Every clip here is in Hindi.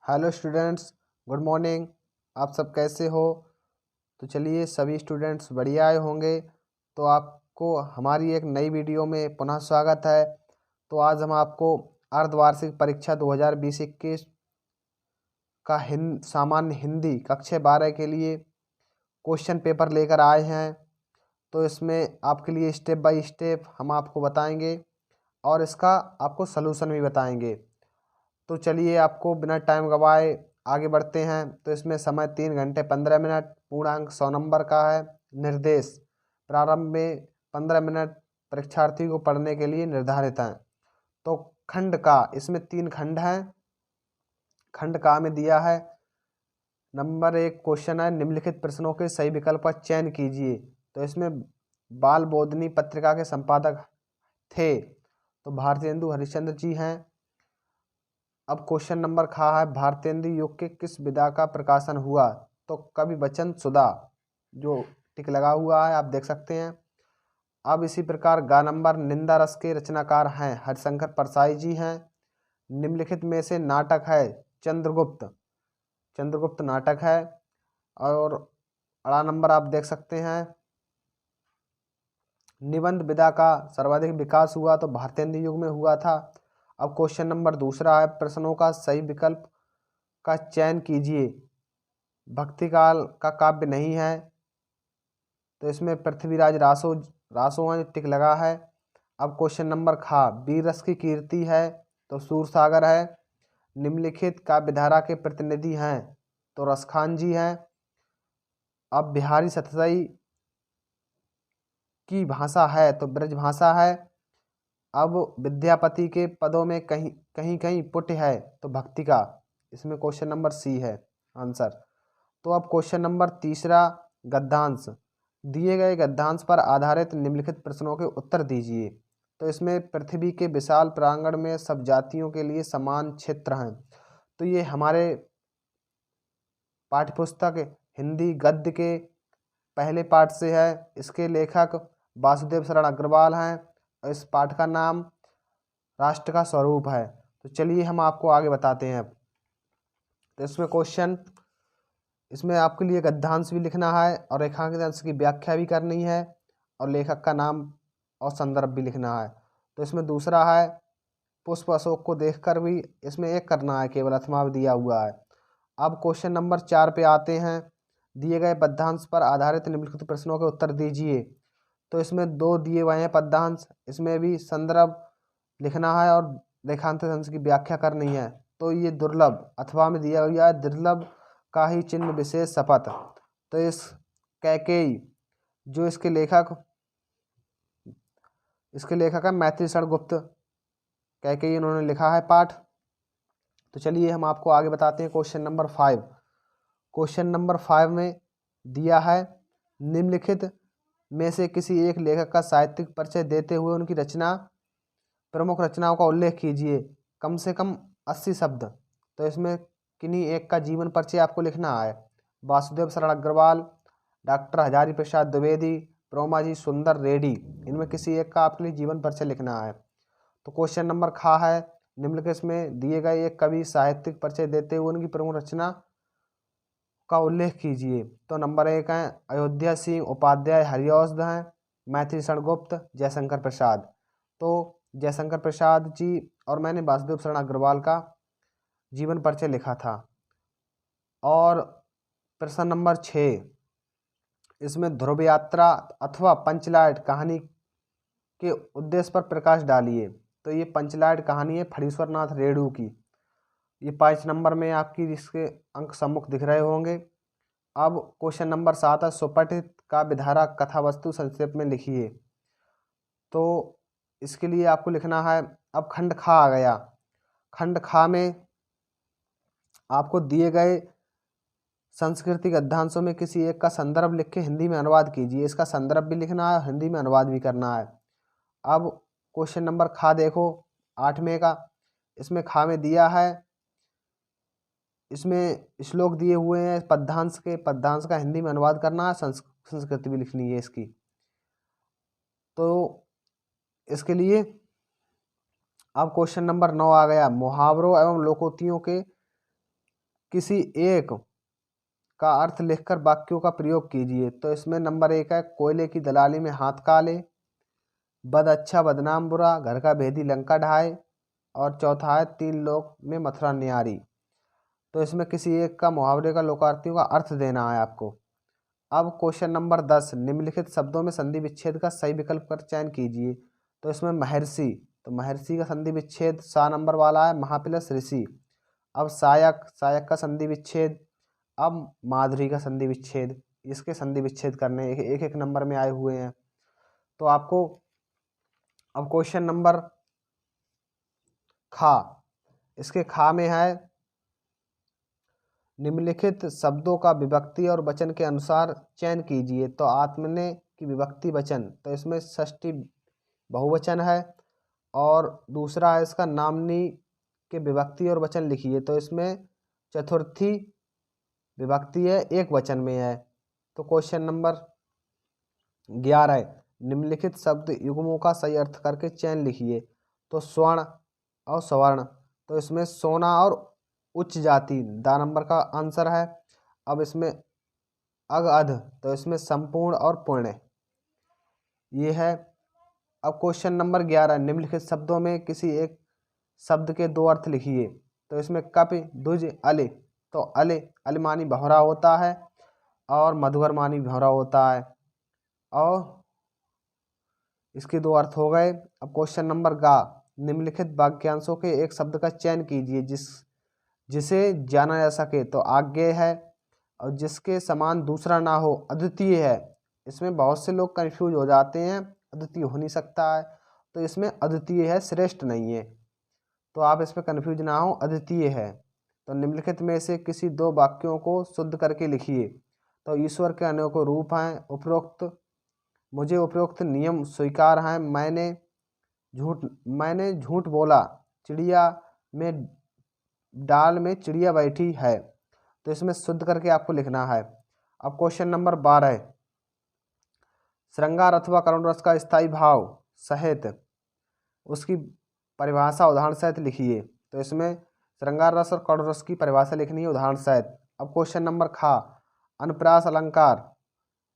Hello students, good morning. आप सब कैसे हो? तो चलिए, सभी स्टूडेंट्स बढ़िया आए होंगे। तो आपको हमारी एक नई वीडियो में पुनः स्वागत है। तो आज हम आपको अर्धवार्षिक परीक्षा 2020-21 का सामान्य हिंदी कक्षा 12 के लिए क्वेश्चन पेपर लेकर आए हैं। तो इसमें आपके लिए स्टेप बाय स्टेप हम आपको बताएंगे और इसका आपको सलूशन भी बताएंगे। तो चलिए, आपको बिना टाइम गवाए आगे बढ़ते हैं। तो इसमें समय 3 घंटे 15 मिनट, पूर्णांक 100 नंबर का है। निर्देश: प्रारंभ में 15 मिनट परीक्षार्थी को पढ़ने के लिए निर्धारित हैं। तो खंड का, इसमें 3 खंड हैं। खंड का में दिया है नंबर 1 क्वेश्चन है, निम्नलिखित प्रश्नों के सही विकल्प का चयन कीजिए। तो इसमें बाल बोधनी पत्रिका के संपादक थे तो भारतेंदु हरिश्चंद्र जी हैं। अब क्वेश्चन नंबर खा है, भारतेंदु युग के किस विधा का प्रकाशन हुआ? तो कवि वचन सुधा, जो टिक लगा हुआ है आप देख सकते हैं। अब इसी प्रकार गा नंबर, निंदा रस के रचनाकार हैं हरिशंकर परसाई जी हैं। निम्नलिखित में से नाटक है चंद्रगुप्त, चंद्रगुप्त नाटक है। और अड़ा नंबर आप देख सकते हैं, निबंध विधा का सर्वाधिक विकास हुआ तो भारतेंदु युग में हुआ था। अब क्वेश्चन नंबर दूसरा है, प्रश्नों का सही विकल्प का चयन कीजिए। भक्ति काल का काव्य नहीं है तो इसमें पृथ्वीराज रासो रासो है, टिक लगा है। अब क्वेश्चन नंबर खा, वीर रस की कीर्ति है तो सूरसागर है। निम्नलिखित काव्यधारा के प्रतिनिधि हैं तो रसखान जी हैं। अब बिहारी सतसई की भाषा है तो ब्रज भाषा है। अब विद्यापति के पदों में कहीं कहीं कहीं पुट है तो भक्ति का, इसमें क्वेश्चन नंबर सी है आंसर। तो अब क्वेश्चन नंबर तीसरा, गद्यांश। दिए गए गद्यांश पर आधारित निम्नलिखित प्रश्नों के उत्तर दीजिए। तो इसमें पृथ्वी के विशाल प्रांगण में सब जातियों के लिए समान क्षेत्र हैं। तो ये हमारे पाठ्यपुस्तक हिंदी गद्य के पहले पाठ से है। इसके लेखक वासुदेव शरण अग्रवाल हैं और इस पाठ का नाम राष्ट्र का स्वरूप है। तो चलिए हम आपको आगे बताते हैं। तो इसमें क्वेश्चन, इसमें आपके लिए गद्यांश भी लिखना है और रेखांकित अंश की व्याख्या भी करनी है और लेखक का नाम और संदर्भ भी लिखना है। तो इसमें दूसरा है, पुष्प अशोक को देखकर भी इसमें एक करना है, केवल अथवा दिया हुआ है। अब क्वेश्चन नंबर 4 पे आते हैं, दिए गए पद्यांश पर आधारित निम्नलिखित प्रश्नों के उत्तर दीजिए। तो इसमें 2 दिए हुए हैं पद्यांश, इसमें भी संदर्भ लिखना है और रेखांकित अंश की व्याख्या करनी है। तो ये दुर्लभ, अथवा में दिया हुआ है दुर्लभ का ही चिन्ह विशेष शपथ। तो इस कैकेयी, जो इसके लेखक है मैथिली शरण गुप्त, कैकेयी इन्होंने लिखा है पाठ। तो चलिए हम आपको आगे बताते हैं क्वेश्चन नंबर 5। क्वेश्चन नंबर 5 में दिया है, निम्नलिखित में से किसी एक लेखक का साहित्यिक परिचय देते हुए उनकी प्रमुख रचनाओं का उल्लेख कीजिए, कम से कम 80 शब्द। तो इसमें किन्हीं एक का जीवन परिचय आपको लिखना है। वासुदेव शरण अग्रवाल, डॉक्टर हजारी प्रसाद द्विवेदी, प्रोमाजी सुंदर रेड्डी, इनमें किसी एक का आपके लिए जीवन परिचय लिखना है। तो क्वेश्चन नंबर खा है, निम्नलिखित में दिए गए एक कवि साहित्यिक परिचय देते हुए उनकी प्रमुख रचना का उल्लेख कीजिए। तो नंबर 1 है अयोध्या सिंह उपाध्याय, हरिऔध हैं। मैथिली शरण गुप्त, जयशंकर प्रसाद। तो जयशंकर प्रसाद जी और मैंने वासुदेव शरण अग्रवाल का जीवन परिचय लिखा था। और प्रश्न नंबर 6, इसमें ध्रुव यात्रा अथवा पंचलाइट कहानी के उद्देश्य पर प्रकाश डालिए। तो ये पंचलाइट कहानी है फणीश्वर नाथ रेणु की। ये 5 नंबर में आपकी इसके अंक सम्मुख दिख रहे होंगे। अब क्वेश्चन नंबर 7 है, सुपठित काव्यधारा कथा वस्तु संक्षेप में लिखिए। तो इसके लिए आपको लिखना है, अब खंड खा आ गया। खंड खा में आपको दिए गए सांस्कृतिक गद्यांशों में किसी एक का संदर्भ लिख के हिंदी में अनुवाद कीजिए। इसका संदर्भ भी लिखना है, हिंदी में अनुवाद भी करना है। अब क्वेश्चन नंबर खा देखो, 8वें का। इसमें खा में दिया है, इसमें श्लोक दिए हुए हैं पद्यांश का हिंदी में अनुवाद करना है, संस्कृति भी लिखनी है इसकी। तो इसके लिए अब क्वेश्चन नंबर 9 आ गया, मुहावरों एवं लोकोक्तियों के किसी एक का अर्थ लिखकर वाक्यों का प्रयोग कीजिए। तो इसमें नंबर 1 है कोयले की दलाली में हाथ काले, बद अच्छा बदनाम बुरा, घर का भेदी लंका ढाए, और चौथा है 3 लोग में मथुरा न्यारी। तो इसमें किसी एक का मुहावरे का लोकार्थियों का अर्थ देना है आपको। अब क्वेश्चन नंबर 10, निम्नलिखित शब्दों में संधि विच्छेद का सही विकल्प कर चयन कीजिए। तो इसमें महर्षि, तो महर्षि का संधि विच्छेद सा नंबर वाला है, महा प्लस ऋषि। अब सायक, सायक का संधि विच्छेद। अब माधुरी का संधि विच्छेद। इसके संधि विच्छेद करने एक एक नंबर में आए हुए हैं। तो आपको अब क्वेश्चन नंबर खा, इसके खा में है निम्नलिखित शब्दों का विभक्ति और वचन के अनुसार चयन कीजिए। तो आत्मने की विभक्ति वचन, तो इसमें षष्ठी बहुवचन है। और दूसरा है इसका नामनी के विभक्ति और वचन लिखिए। तो इसमें चतुर्थी विभक्ति है, एक वचन में है। तो क्वेश्चन नंबर 11, निम्नलिखित शब्द युग्मों का सही अर्थ करके चयन लिखिए। तो स्वर्ण और स्वर्ण, तो इसमें सोना और उच्च जाति दा नंबर का आंसर है। अब इसमें अग अध, तो इसमें संपूर्ण और पूर्ण ये है। अब क्वेश्चन नंबर 11, निम्नलिखित शब्दों में किसी एक शब्द के 2 अर्थ लिखिए। तो इसमें कपि दुज अले, तो अले अल मानी भौरा होता है और मधुकर मानी भौरा होता है, और इसके 2 अर्थ हो गए। अब क्वेश्चन नंबर गा, निम्नलिखित वाक्यांशों के एक शब्द का चयन कीजिए जिसे जाना जा सके। तो आज्ञेय है, और जिसके समान दूसरा ना हो अद्वितीय है। इसमें बहुत से लोग कंफ्यूज हो जाते हैं, अद्वितीय हो नहीं सकता है, तो इसमें अद्वितीय है, श्रेष्ठ नहीं है। तो आप इसमें कंफ्यूज ना हो, अद्वितीय है। तो निम्नलिखित में से किसी 2 वाक्यों को शुद्ध करके लिखिए। तो ईश्वर के अनेकों रूप हैं, उपरोक्त मुझे उपरोक्त नियम स्वीकार हैं, मैंने झूठ बोला, चिड़िया में डाल में चिड़िया बैठी है। तो इसमें शुद्ध करके आपको लिखना है। अब क्वेश्चन नंबर 12, श्रृंगार अथवा करुण रस का स्थायी भाव सहित उसकी परिभाषा उदाहरण सहित लिखिए। तो इसमें श्रृंगार रस और करुण रस की परिभाषा लिखनी है उदाहरण सहित। अब क्वेश्चन नंबर खा, अनुप्रास अलंकार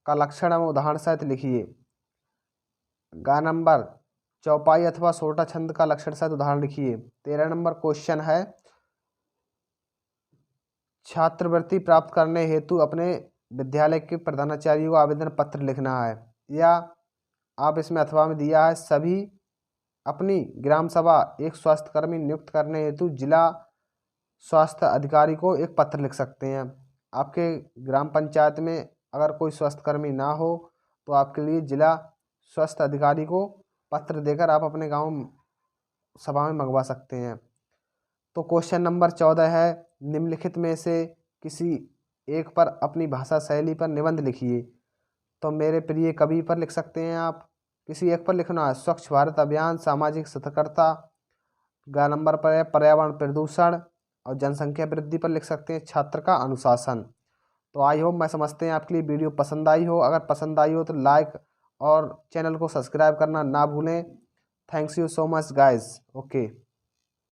का लक्षण एवं उदाहरण सहित लिखिए। गा नंबर, चौपाई अथवा सोटा छंद का लक्षण सहित उदाहरण लिखिए। 13 नंबर क्वेश्चन है, छात्रवृत्ति प्राप्त करने हेतु अपने विद्यालय के प्रधानाचार्य को आवेदन पत्र लिखना है। या आप इसमें अथवा में दिया है, सभी अपनी ग्राम सभा एक स्वास्थ्यकर्मी नियुक्त करने हेतु जिला स्वास्थ्य अधिकारी को एक पत्र लिख सकते हैं। आपके ग्राम पंचायत में अगर कोई स्वास्थ्यकर्मी ना हो तो आपके लिए जिला स्वास्थ्य अधिकारी को पत्र देकर आप अपने गांव सभा में मंगवा सकते हैं। तो क्वेश्चन नंबर 14 है, निम्नलिखित में से किसी एक पर अपनी भाषा शैली पर निबंध लिखिए। तो मेरे प्रिय कवि पर लिख सकते हैं आप, किसी एक पर लिखना है स्वच्छ भारत अभियान, सामाजिक सतर्कता। ग नंबर पर है पर्यावरण प्रदूषण, और जनसंख्या वृद्धि पर लिख सकते हैं छात्र का अनुशासन। तो आई होप मैं समझते हैं आपके लिए वीडियो पसंद आई हो। अगर पसंद आई हो तो लाइक और चैनल को सब्सक्राइब करना ना भूलें। Thanks you so much guys. Okay.